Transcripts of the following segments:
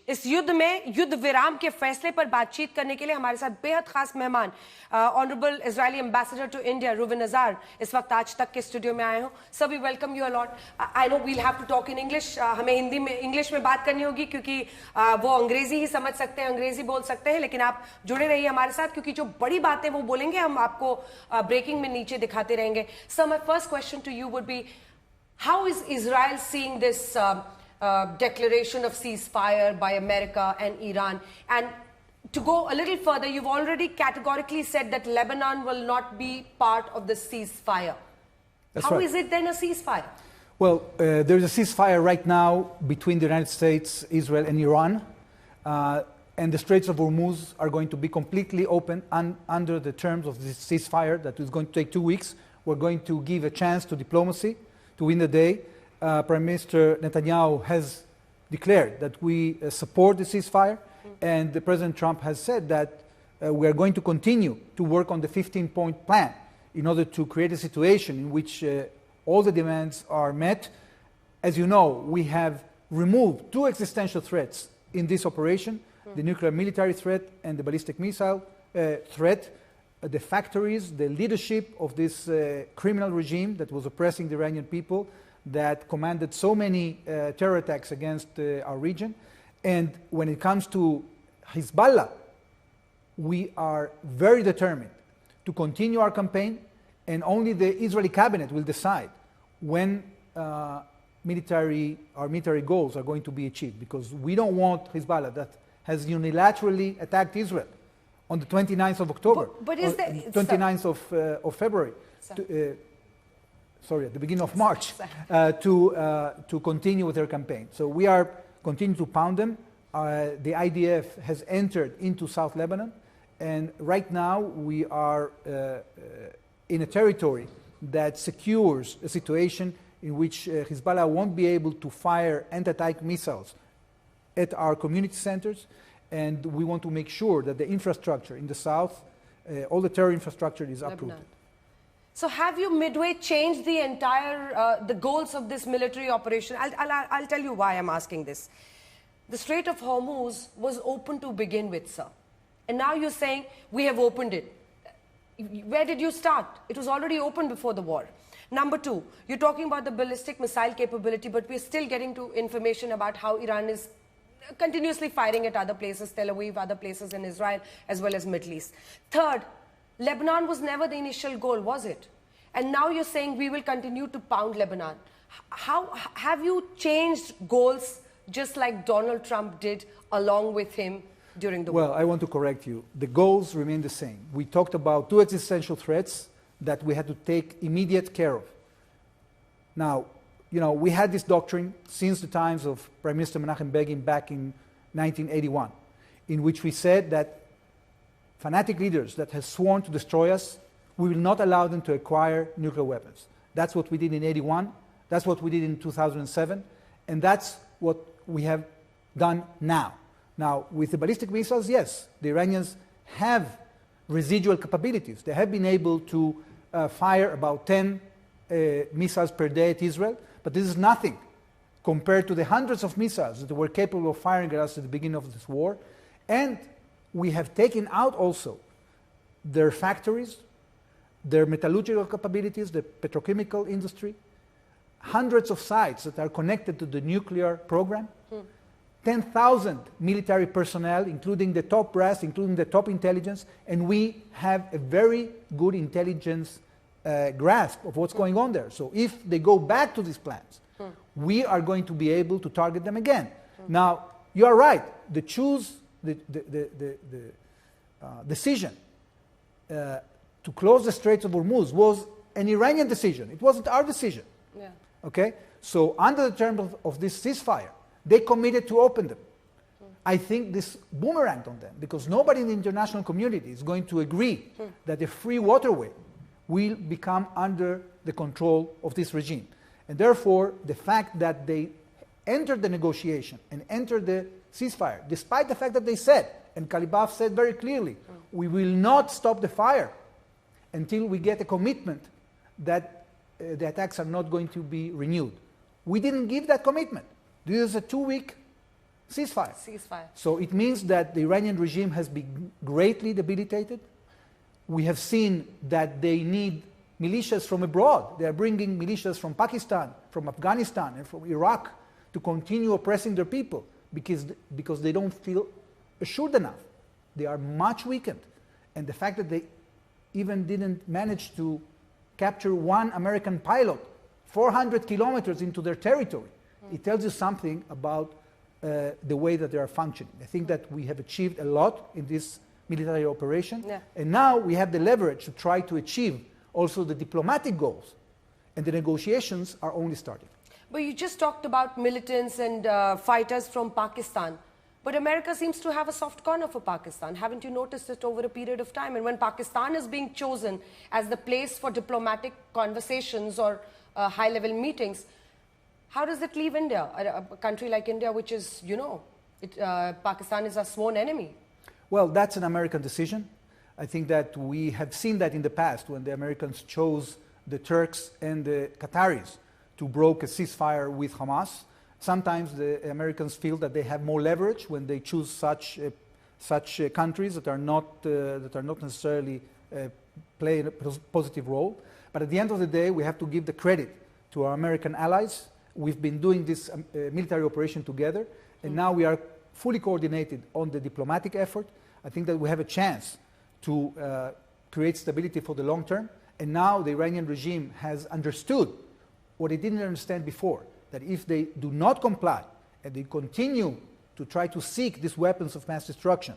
इस युद्ध में युद्ध विराम के फैसले पर बातचीत करने के लिए हमारे साथ बेहद खास मेहमान honourable Israeli ambassador to India Reuven Azar इस वक्त आज तक के स्टूडियो में आए हो. Sir, we welcome you a lot. I know we'll have to talk in English. हमें हिंदी में इंग्लिश में बात करनी होगी क्योंकि वो अंग्रेजी ही समझ सकते हैं, अंग्रेजी बोल सकते हैं, लेकिन आप जुड़े रहिए हमारे साथ क्योंकि जो बड़ी बातें वो बोलेंगे हम आपको ब्रेकिंग में नीचे दिखाते रहेंगे. Sir, my first question to you would be, how is Israel seeing this declaration of ceasefire by America and Iran? And to go a little further, you've already categorically said that Lebanon will not be part of the ceasefire. That's How right. is it then a ceasefire? Well, there's a ceasefire right now between the United States, Israel, and Iran. And the Straits of Hormuz are going to be completely open under the terms of this ceasefire that is going to take 2 weeks. We're going to give a chance to diplomacy to win the day. Prime Minister Netanyahu has declared that we support the ceasefire, and President Trump has said that we are going to continue to work on the 15-point plan in order to create a situation in which all the demands are met. As you know, we have removed 2 existential threats in this operation, the nuclear military threat and the ballistic missile threat. The factories, the leadership of this criminal regime that was oppressing the Iranian people, that commanded so many terror attacks against our region. And when it comes to Hezbollah, we are very determined to continue our campaign, and only the Israeli cabinet will decide when our military goals are going to be achieved, because we don't want Hezbollah, that has unilaterally attacked Israel on the 29th of October, but is there, 29th of February, at the beginning of March, to continue with their campaign. So we are continuing to pound them. The IDF has entered into South Lebanon, and right now we are in a territory that secures a situation in which Hezbollah won't be able to fire anti-tank missiles at our community centers. And we want to make sure that the infrastructure in the south, all the terror infrastructure is uprooted. So have you midway changed the entire, the goals of this military operation? I'll tell you why I'm asking this. The Strait of Hormuz was open to begin with, sir. And now you're saying we have opened it. Where did you start? It was already open before the war. Number 2, you're talking about the ballistic missile capability, but we're still getting to information about how Iran is continuously firing at other places, Tel Aviv, other places in Israel, as well as Middle East. Third, Lebanon was never the initial goal, was it? And now you're saying we will continue to pound Lebanon. How have you changed goals just like Donald Trump did along with him during the war? Well, I want to correct you. The goals remain the same. We talked about 2 existential threats that we had to take immediate care of. Now, you know, we had this doctrine since the times of Prime Minister Menachem Begin back in 1981, in which we said that fanatic leaders that have sworn to destroy us, we will not allow them to acquire nuclear weapons. That's what we did in 81, that's what we did in 2007, and that's what we have done now. Now, with the ballistic missiles, yes, the Iranians have residual capabilities. They have been able to fire about 10 missiles per day at Israel, but this is nothing compared to the hundreds of missiles that were capable of firing at us at the beginning of this war. And we have taken out also their factories, their metallurgical capabilities, the petrochemical industry, hundreds of sites that are connected to the nuclear program, 10,000 military personnel, including the top brass, including the top intelligence, and we have a very good intelligence grasp of what's going on there. So if they go back to these plans, we are going to be able to target them again. Now, you are right. The decision to close the Straits of Hormuz was an Iranian decision. It wasn't our decision. Yeah. Okay? So under the terms of this ceasefire, they committed to open them. I think this boomeranged on them because nobody in the international community is going to agree that a free waterway will become under the control of this regime. And therefore, the fact that they entered the negotiation and entered the ceasefire, despite the fact that they said, and Kalibaf said very clearly, we will not stop the fire until we get a commitment that the attacks are not going to be renewed. We didn't give that commitment. This is a 2-week ceasefire. Ceasefire. So it means that the Iranian regime has been greatly debilitated. We have seen that they need militias from abroad. They are bringing militias from Pakistan, from Afghanistan, and from Iraq to continue oppressing their people because they don't feel assured enough. They are much weakened. And the fact that they even didn't manage to capture one American pilot 400 kilometers into their territory, it tells you something about the way that they are functioning. I think that we have achieved a lot in this military operation, and now we have the leverage to try to achieve also the diplomatic goals, and the negotiations are only starting. But you just talked about militants and fighters from Pakistan. But America seems to have a soft corner for Pakistan. Haven't you noticed it over a period of time? And when Pakistan is being chosen as the place for diplomatic conversations or high-level meetings, how does it leave India, a country like India, which is, you know, Pakistan is a sworn enemy? Well, that's an American decision. I think that we have seen that in the past when the Americans chose the Turks and the Qataris to broker a ceasefire with Hamas. Sometimes the Americans feel that they have more leverage when they choose such countries that are not necessarily playing a positive role. But at the end of the day, we have to give the credit to our American allies. We've been doing this military operation together, and now we are fully coordinated on the diplomatic effort. I think that we have a chance to create stability for the long term. And now the Iranian regime has understood what it didn't understand before, that if they do not comply and they continue to try to seek these weapons of mass destruction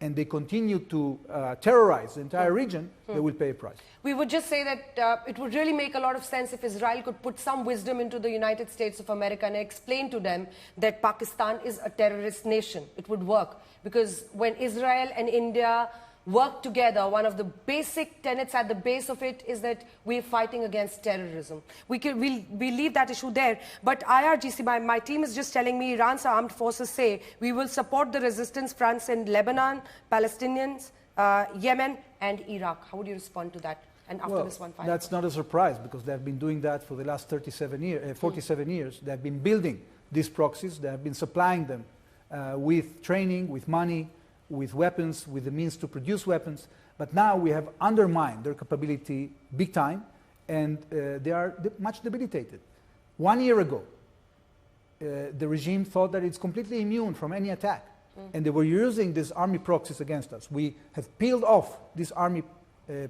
and they continue to terrorize the entire region, they will pay a price. We would just say that it would really make a lot of sense if Israel could put some wisdom into the United States of America and explain to them that Pakistan is a terrorist nation. It would work because when Israel and India work together, one of the basic tenets at the base of it is that we're fighting against terrorism. We'll leave that issue there. But IRGC, my team is just telling me Iran's armed forces say we will support the resistance fronts in Lebanon, Palestinians, Yemen, and Iraq. How would you respond to that? And after this one final that's not a surprise because they have been doing that for the last 47 years. They have been building these proxies. They have been supplying them with training, with money, with weapons, with the means to produce weapons. But now we have undermined their capability big time, and they are much debilitated. 1 year ago, the regime thought that it's completely immune from any attack, and they were using these army proxies against us. We have peeled off these army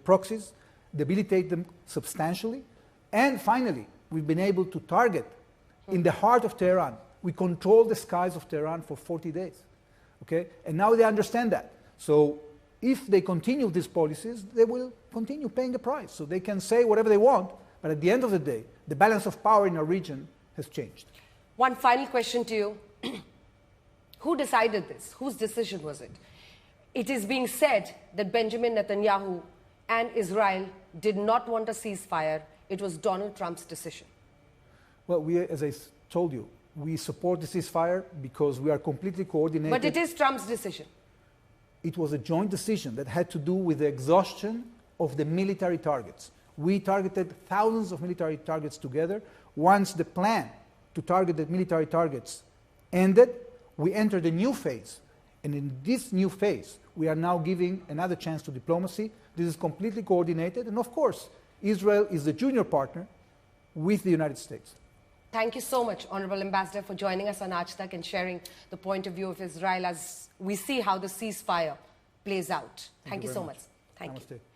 proxies, debilitate them substantially, and finally, we've been able to target in the heart of Tehran. We control the skies of Tehran for 40 days. Okay? And now they understand that. So if they continue these policies, they will continue paying the price. So they can say whatever they want, but at the end of the day, the balance of power in our region has changed. One final question to you. Who decided this? Whose decision was it? It is being said that Benjamin Netanyahu and Israel did not want a ceasefire. It was Donald Trump's decision. Well, as I told you, we support the ceasefire because we are completely coordinated. But it is Trump's decision. It was a joint decision that had to do with the exhaustion of the military targets. We targeted thousands of military targets together. Once the plan to target the military targets ended, we entered a new phase. And in this new phase, we are now giving another chance to diplomacy. This is completely coordinated. And of course, Israel is the junior partner with the United States. Thank you so much, Honorable Ambassador, for joining us on Aaj Tak and sharing the point of view of Israel as we see how the ceasefire plays out. Thank you so much. Thank you.